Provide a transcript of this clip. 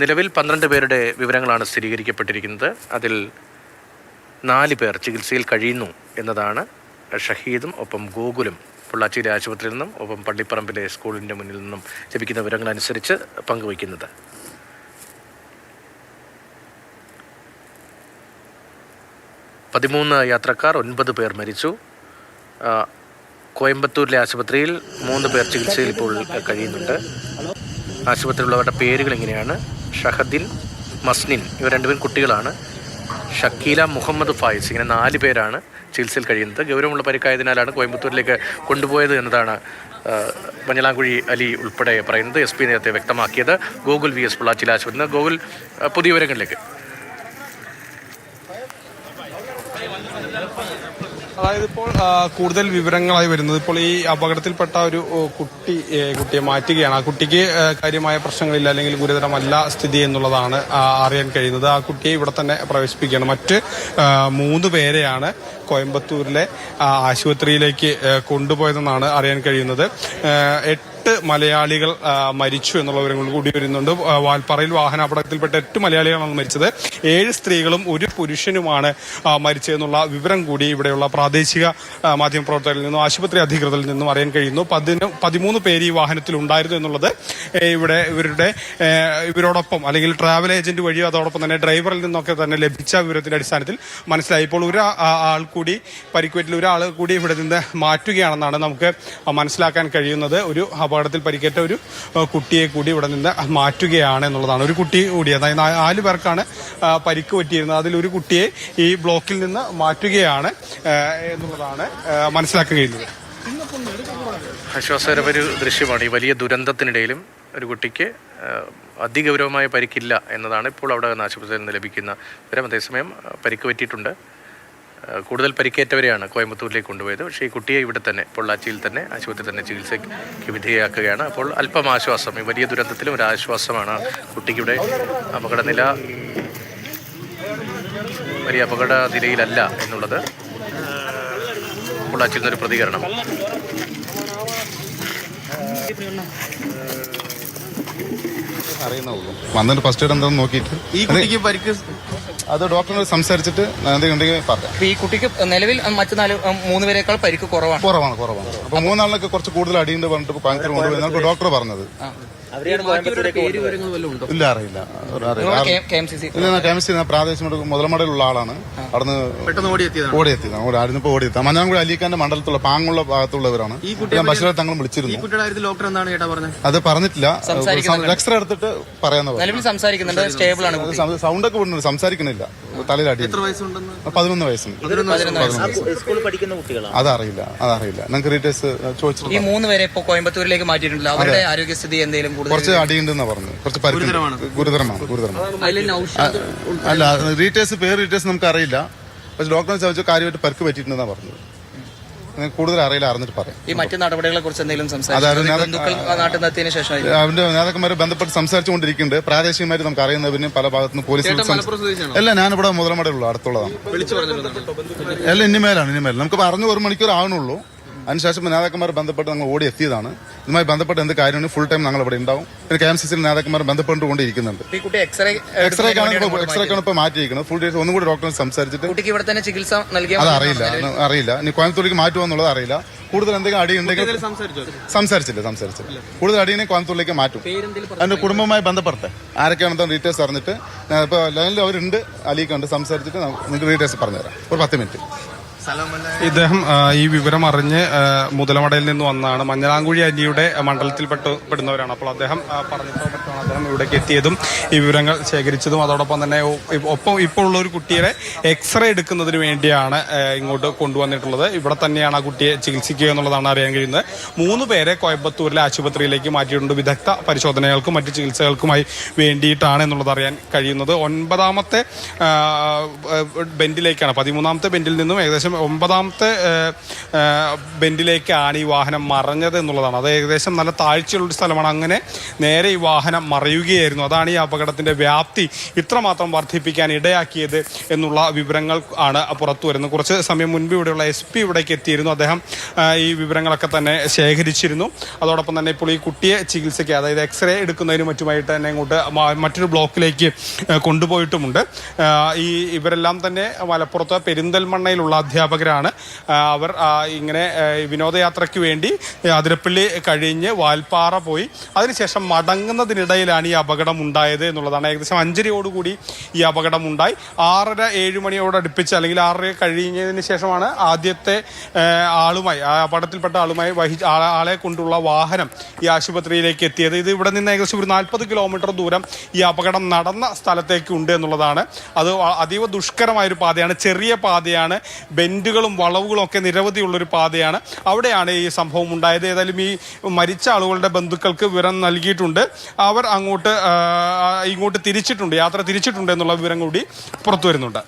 നിലവിൽ 12 പേരുടെ വിവരങ്ങളാണ് സ്ഥിരീകരിക്കപ്പെട്ടിരിക്കുന്നത്. അതിൽ 4 പേർ ചികിത്സയിൽ കഴിയുന്നു എന്നതാണ് ഷഹീദും ഒപ്പം ഗോകുലും പൊള്ളാച്ചിയിലെ ആശുപത്രിയിൽ നിന്നും ഒപ്പം പള്ളിപ്പറമ്പിലെ സ്കൂളിൻ്റെ മുന്നിൽ നിന്നും ലഭിക്കുന്ന വിവരങ്ങളനുസരിച്ച് പങ്കുവയ്ക്കുന്നത്. പതിമൂന്ന് യാത്രക്കാർ, 9 പേർ മരിച്ചു. കോയമ്പത്തൂരിലെ ആശുപത്രിയിൽ 3 പേർ ചികിത്സയിൽ ഇപ്പോൾ കഴിയുന്നുണ്ട്. ആശുപത്രിയിലുള്ളവരുടെ പേരുകൾ ഇങ്ങനെയാണ്: ഷഹദിൻ, മസ്നിൻ, ഇവർ 2 പേരും കുട്ടികളാണ്. ഷക്കീല, മുഹമ്മദ് ഫായിസ്, ഇങ്ങനെ 4 പേരാണ് ചികിത്സയിൽ കഴിയുന്നത്. ഗൗരവമുള്ള പരിക്കായതിനാലാണ് കോയമ്പത്തൂരിലേക്ക് കൊണ്ടുപോയത് എന്നതാണ് മഞ്ഞളാംകുഴി അലി ഉൾപ്പെടെ പറയുന്നത്. SP നേരത്തെ വ്യക്തമാക്കിയത്. ഗോകുൽ VS പൊള്ളാച്ചിയിലെ ആശുപത്രിയിൽ. ഗോകുൽ, പുതിയ വിവരങ്ങളിലേക്ക്. അതായത് ഇപ്പോൾ കൂടുതൽ വിവരങ്ങളായി വരുന്നത്, ഇപ്പോൾ ഈ അപകടത്തിൽപ്പെട്ട ഒരു കുട്ടിയെ മാറ്റുകയാണ്. ആ കുട്ടിക്ക് കാര്യമായ പ്രശ്നങ്ങളില്ല, അല്ലെങ്കിൽ ഗുരുതരമല്ല സ്ഥിതി എന്നുള്ളതാണ് അറിയാൻ കഴിയുന്നത്. ആ കുട്ടിയെ ഇവിടെ തന്നെ പ്രവേശിപ്പിക്കുകയാണ്. മറ്റ് 3 പേരെയാണ് കോയമ്പത്തൂരിലെ ആശുപത്രിയിലേക്ക് കൊണ്ടുപോയതെന്നാണ് അറിയാൻ കഴിയുന്നത്. 8 മലയാളികൾ മരിച്ചു എന്നുള്ള വിവരങ്ങൾ കൂടി വരുന്നുണ്ട്. വാൽപ്പാറയിൽ വാഹനാപകടത്തിൽപ്പെട്ട 8 മലയാളികളാണ് മരിച്ചത്. 7 സ്ത്രീകളും 1 പുരുഷനുമാണ് മരിച്ചതെന്നുള്ള വിവരം കൂടി ഇവിടെയുള്ള പ്രാദേശിക മാധ്യമപ്രവർത്തകരിൽ നിന്നും ആശുപത്രി അധികൃതരിൽ നിന്നും അറിയാൻ കഴിയുന്നു. 13 പേര് ഈ വാഹനത്തിൽ ഉണ്ടായിരുന്നു എന്നുള്ളത് ഇവിടെ ഇവരോടൊപ്പം അല്ലെങ്കിൽ ട്രാവൽ ഏജന്റ് വഴിയോ അതോടൊപ്പം തന്നെ ഡ്രൈവറിൽ നിന്നൊക്കെ തന്നെ ലഭിച്ച വിവരത്തിന്റെ അടിസ്ഥാനത്തിൽ മനസ്സിലായി. ഇപ്പോൾ ഒരാൾ കൂടി പരിക്കേറ്റിൽ ഒരാൾ കൂടി ഇവിടെ നിന്ന് മാറ്റുകയാണെന്നാണ് നമുക്ക് മനസ്സിലാക്കാൻ കഴിയുന്നത്. ഒരു അപകടത്തിൽ പരിക്കേറ്റ ഒരു കുട്ടിയെ കൂടി ഇവിടെ നിന്ന് മാറ്റുകയാണ് എന്നുള്ളതാണ്. ഒരു കുട്ടി കൂടി, അതായത് 4 പേർക്കാണ് പരിക്ക് പറ്റിയിരുന്നത്. അതിലൊരു കുട്ടിയെ ഈ ബ്ലോക്കിൽ നിന്ന് മാറ്റുകയാണ് എന്നുള്ളതാണ് മനസ്സിലാക്കാൻ കഴിയുന്നത്. ആശ്വാസകരമൊരു ദൃശ്യമാണ്. ഈ വലിയ ദുരന്തത്തിനിടയിലും ഒരു കുട്ടിക്ക് അതിഗൗരവമായ പരിക്കില്ല എന്നതാണ് ഇപ്പോൾ അവിടെ ആശുപത്രിയിൽ നിന്ന് ലഭിക്കുന്ന വിവരം. അതേസമയം പരിക്ക് പറ്റിയിട്ടുണ്ട്. കൂടുതൽ പരിക്കേറ്റവരെയാണ് കോയമ്പത്തൂരിലേക്ക് കൊണ്ടുപോയത്. പക്ഷേ ഈ കുട്ടിയെ ഇവിടെ തന്നെ പൊള്ളാച്ചിയിൽ തന്നെ ആശുപത്രിയിൽ തന്നെ ചികിത്സയ്ക്ക് വിധേയയാക്കുകയാണ്. അപ്പോൾ അല്പം ആശ്വാസം, ഈ വലിയ ദുരന്തത്തിലും ഒരു ആശ്വാസമാണ് കുട്ടിയുടെ. അപകടനില വലിയ അപകട നിലയിലല്ല എന്നുള്ളത് പൊള്ളാച്ചിയിൽ നിന്നൊരു പ്രതികരണം. അറിയുന്നുള്ളൂ. വന്നിട്ട് ഫസ്റ്റ് എയ്ഡ് എന്താണെന്ന് നോക്കിയിട്ട് ഈ കുട്ടിക്ക് പരിക്ക് അത് ഡോക്ടറിനോട് സംസാരിച്ചിട്ട് എന്തെങ്കിലും പറയാം. ഈ കുട്ടിക്ക് നിലവിൽ മറ്റു 3 പേരെക്കാൾ പരിക്ക് കുറവാണ്. അപ്പൊ 3 ആളിനൊക്കെ കുറച്ച് കൂടുതൽ അടിയുണ്ട് പറഞ്ഞിട്ട് കോയമ്പത്തൂർ കൊണ്ടുപോയി നമുക്ക് ഡോക്ടർ പറഞ്ഞത്. ഇല്ല, അറിയില്ല. KMC പ്രാദേശിക മുതലമടയിലുള്ള ആളാണ്. അവിടുന്ന് ഓടിയെത്തിയതാണ്. മഞ്ഞാംകുഴി അലിഖാന്റെ മണ്ഡലത്തുള്ള പാങ്ങുള്ള ഭാഗത്തുള്ളവരാണ്. ഞാൻ ബസ്സിലെ തങ്ങൾ വിളിച്ചിരുന്നു. അത് പറഞ്ഞിട്ടില്ല. എക്സ്റേ എടുത്തിട്ട് പറയാന്ന് സൗണ്ട് ഒക്കെ വിടുന്നുണ്ട്, സംസാരിക്കണില്ല. തലയിലടി. 11 വയസ്സുണ്ട്. അതറിയില്ല. നിങ്ങൾക്ക് ഡീറ്റെയിൽസ് ചോദിച്ചിട്ടുണ്ട്. ഈ 3 പേരെ ഇപ്പോൾ കോയമ്പത്തൂരിലേക്ക് മാറ്റിയിട്ടുണ്ട്. അവരുടെ ആരോഗ്യസ്ഥിതി എന്തെങ്കിലും കുറച്ച് അടിയുണ്ടെന്ന് പറഞ്ഞു. കുറച്ച് ഗുരുതരമാണ്. അല്ല, ഡീറ്റെയിൽസ് നമുക്ക് അറിയില്ല. പക്ഷെ ഡോക്ടറെ ചോദിച്ചു കാര്യമായിട്ട് പരിക്ക് പറ്റിയിട്ടുണ്ടെന്നാണ് പറഞ്ഞത്. കൂടുതൽ അറിയില്ല, അറിഞ്ഞിട്ട് പറയാം. ഈ മറ്റു നടപടികളെ കുറിച്ച് എന്തെങ്കിലും അവന്റെ നേതാക്കന്മാരെ ബന്ധപ്പെട്ട് സംസാരിച്ചുകൊണ്ടിരിക്കുന്നുണ്ട്. പ്രാദേശികമായിട്ട് നമുക്ക് അറിയുന്നതിന് പല ഭാഗത്തുനിന്ന് പോലീസ് അല്ല, ഞാനിവിടെ മുതലമടയുള്ള അടുത്തുള്ളതാണ്. എല്ലാം ഇനിമേലാണ്. നമുക്ക് പറഞ്ഞ് 1 മണിക്കൂർ ആവണുള്ളൂ. അതിനുശേഷം നേതാക്കന്മാരെ ബന്ധപ്പെട്ട് ഞങ്ങൾ ഓടി എത്തിയതാണ്. ഇതുമായി ബന്ധപ്പെട്ട് എന്ത് കാര്യമാണ് ഫുൾ ടൈം ഞങ്ങൾ ഇവിടെ ഉണ്ടാവും. പിന്നെ KMCC നേതാക്കന്മാരെ ബന്ധപ്പെട്ടുകൊണ്ടിരിക്കുന്നുണ്ട്. എക്സ്റേക്കാണ് ഇപ്പൊ മാറ്റിയിരിക്കുന്നത്. ഫുൾ ഡേയ്സ് ഒന്നും കൂടി ഡോക്ടറെ സംസാരിച്ചിട്ട് അത് അറിയില്ല. ഇനി കോയമ്പത്തൂരിലേക്ക് മാറ്റുമെന്നുള്ളത് അറിയില്ല. കൂടുതൽ എന്തെങ്കിലും അടിയുണ്ടെങ്കിൽ സംസാരിച്ചില്ല. കൂടുതൽ അടിയുണ്ടെങ്കിൽ കോയമ്പത്തൂരിലേക്ക് മാറ്റും. അതിന്റെ കുടുംബവുമായി ബന്ധപ്പെട്ട് ആരൊക്കെയാണെന്ന് ഡീറ്റെയിൽസ് അറിഞ്ഞിട്ട് ഇപ്പൊ ലൈനിൽ അവരുണ്ട്, അലിക്കുണ്ട്, സംസാരിച്ചിട്ട് നിങ്ങൾക്ക് ഡീറ്റെയിൽസ് പറഞ്ഞുതരാം. ഒരു 10 മിനിറ്റ്. ഇദ്ദേഹം ഈ വിവരം അറിഞ്ഞ് മുതലമടയിൽ നിന്ന് വന്നാണ്. മഞ്ഞളാംകുഴി അലിയുടെ മണ്ഡലത്തിൽ പെടുന്നവരാണ്. അപ്പോൾ അദ്ദേഹം പറഞ്ഞപ്പോൾ അദ്ദേഹം ഇവിടേക്ക് എത്തിയതും ഈ വിവരങ്ങൾ ശേഖരിച്ചതും അതോടൊപ്പം തന്നെ ഇപ്പോൾ ഉള്ള ഒരു കുട്ടിയുടെ എക്സ്റേ എടുക്കുന്നതിന് വേണ്ടിയാണ് ഇങ്ങോട്ട് കൊണ്ടുവന്നിട്ടുള്ളത്. ഇവിടെ തന്നെയാണ് ആ കുട്ടിയെ ചികിത്സിക്കുക എന്നുള്ളതാണ് അറിയാൻ കഴിയുന്നത്. 3 പേരെ കോയമ്പത്തൂരിലെ ആശുപത്രിയിലേക്ക് മാറ്റിയിട്ടുണ്ട്. വിദഗ്ധ പരിശോധനകൾക്കും മറ്റ് ചികിത്സകൾക്കുമായി വേണ്ടിയിട്ടാണ് എന്നുള്ളത് അറിയാൻ കഴിയുന്നത്. 9ാമത്തെ ബെഞ്ചിലേക്കാണ്, 13ാമത്തെ ബെഞ്ചിൽ നിന്നും ഏകദേശം 9ാമത്തെ ബെൻഡിലേക്കാണ് ഈ വാഹനം മറഞ്ഞത് എന്നുള്ളതാണ്. അത് ഏകദേശം നല്ല താഴ്ചയുള്ളൊരു സ്ഥലമാണ്. അങ്ങനെ നേരെ ഈ വാഹനം മറയുകയായിരുന്നു. അതാണ് ഈ അപകടത്തിൻ്റെ വ്യാപ്തി ഇത്രമാത്രം വർദ്ധിപ്പിക്കാൻ ഇടയാക്കിയത് എന്നുള്ള വിവരങ്ങൾ ആണ് പുറത്തു വരുന്നത്. കുറച്ച് സമയം മുൻപ് ഇവിടെയുള്ള SP ഇവിടേക്ക് എത്തിയിരുന്നു. അദ്ദേഹം ഈ വിവരങ്ങളൊക്കെ തന്നെ ശേഖരിച്ചിരുന്നു. അതോടൊപ്പം തന്നെ ഇപ്പോൾ ഈ കുട്ടിയെ ചികിത്സയ്ക്ക്, അതായത് എക്സ്റേ എടുക്കുന്നതിനും മറ്റുമായിട്ട് തന്നെ ഇങ്ങോട്ട് മറ്റൊരു ബ്ലോക്കിലേക്ക് കൊണ്ടുപോയിട്ടുമുണ്ട്. ഇവരെല്ലാം തന്നെ മലപ്പുറത്ത് പെരിന്തൽമണ്ണയിലുള്ള അധ്യാപകരാണ്. അവർ ഇങ്ങനെ വിനോദയാത്രയ്ക്ക് വേണ്ടി അതിരപ്പള്ളി കഴിഞ്ഞ് വാൽപ്പാറ പോയി അതിനുശേഷം മടങ്ങുന്നതിനിടയിലാണ് ഈ അപകടം ഉണ്ടായത് എന്നുള്ളതാണ്. ഏകദേശം 5:30 ഈ അപകടം ഉണ്ടായി. 6:30-7 മണിയോട് അടുപ്പിച്ച്, അല്ലെങ്കിൽ 6:30 കഴിഞ്ഞതിന് ശേഷമാണ് ആദ്യത്തെ ആളുമായി, ആ അപകടത്തിൽപ്പെട്ട ആളുമായി ആളെ കൊണ്ടുള്ള വാഹനം ഈ ആശുപത്രിയിലേക്ക് എത്തിയത്. ഇത് ഇവിടെ നിന്ന് ഏകദേശം ഒരു 40 കിലോമീറ്റർ ദൂരം ഈ അപകടം നടന്ന സ്ഥലത്തേക്ക് ഉണ്ട് എന്നുള്ളതാണ്. അത് അതീവ ദുഷ്കരമായൊരു പാതയാണ്, ചെറിയ പാതയാണ്, ബെൻഡുകളും വളവുകളും ഒക്കെ നിരവധിയുള്ളൊരു പാതയാണ്. അവിടെയാണ് ഈ സംഭവം ഉണ്ടായത്. ഏതായാലും ഈ മരിച്ച ആളുകളുടെ ബന്ധുക്കൾക്ക് വിവരം നൽകിയിട്ടുണ്ട്. അവർ ഇങ്ങോട്ട് തിരിച്ചിട്ടുണ്ട്, യാത്ര തിരിച്ചിട്ടുണ്ട് എന്നുള്ള വിവരം കൂടി പുറത്തു വരുന്നുണ്ട്.